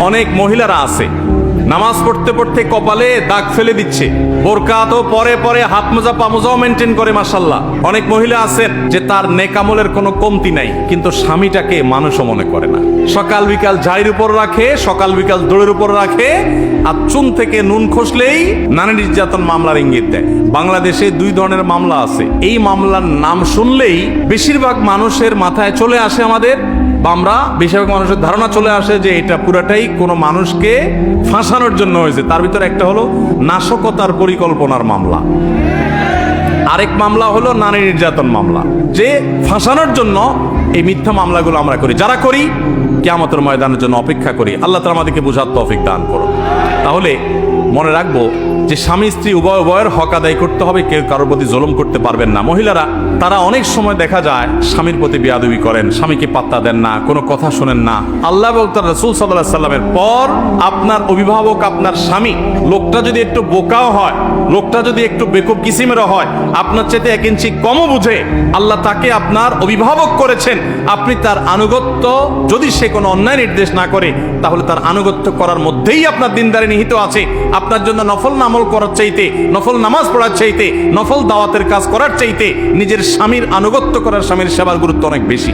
অনেক মহিলারা আছে নামাজ পড়তে পড়তে কপালে দাগ ফেলে দিচ্ছে, বোরকা তো পরে পরে হাত মোজা পা মোজাও মেনটেন করে মাশাআল্লাহ। অনেক মহিলা আছেন যে তার নেকামলের কোনো কমতি নাই, কিন্তু স্বামীটাকে মানুষও মনে করে না। সকাল বিকাল ঝাড়ির উপর রাখে, সকাল বিকাল দৌড়ের উপর রাখে, আর চুন থেকে নুন খসলেই নারী নির্যাতন মামলার ইঙ্গিত দেয়। বাংলাদেশে দুই ধরনের মামলা আছে। এই মামলার নাম শুনলেই বেশিরভাগ মানুষের মাথায় চলে আসে আমাদের, বা আমরা বেশিরভাগ মানুষের ধারণা চলে আসে যে এটা পুরাটাই কোনো মানুষকে ফাঁসানোর জন্য হয়েছে। তার ভিতরে একটা হলো নাশকতার পরিকল্পনার মামলা, আরেক মামলা হলো নারী নির্যাতন মামলা। যে ফাঁসানোর জন্য এই মিথ্যা মামলাগুলো আমরা করি, যারা করি কিয়ামতের ময়দানের জন্য অপেক্ষা করি। আল্লাহ তাআলা আমাদেরকে বুঝার তৌফিক দান করুন। তাহলে মনে রাখবো যে স্বামী স্ত্রী উভয়ের হক আদায় করতে হবে, কেউ কারোর প্রতি জুলুম করতে পারবেন না। মহিলারা তারা অনেক সময় দেখা যায় স্বামীর প্রতি বেয়াদবি করেন, স্বামীকে পাত্তা দেন না, কোনো কথা শোনেন না। আল্লাহ এবং তার রাসূল সাল্লাল্লাহু আলাইহি সাল্লামের পর আপনার অভিভাবক আপনার স্বামী, লোকটা যদি একটু বোকাও হয়, লোকটা যদি একটু বেকুব কিসিমেরও হয়, আপনার চাইতে 1 ইঞ্চি কমও বুঝে, আল্লাহ তাকে আপনার অভিভাবক করেছেন। আপনি তার আনুগত্য, যদি সে কোনো অন্যায় নির্দেশ না করে, তাহলে তার আনুগত্য করার মধ্যেই আপনার দিনদারি নিহিত আছে। আপনার জন্য নফল আমল করার চাইতে, নফল নামাজ পড়ার চাইতে, নফল দাওয়াতের কাজ করার চাইতে নিজের স্বামীর আনুগত্য করার, স্বামীর সেবার গুরুত্ব অনেক বেশি।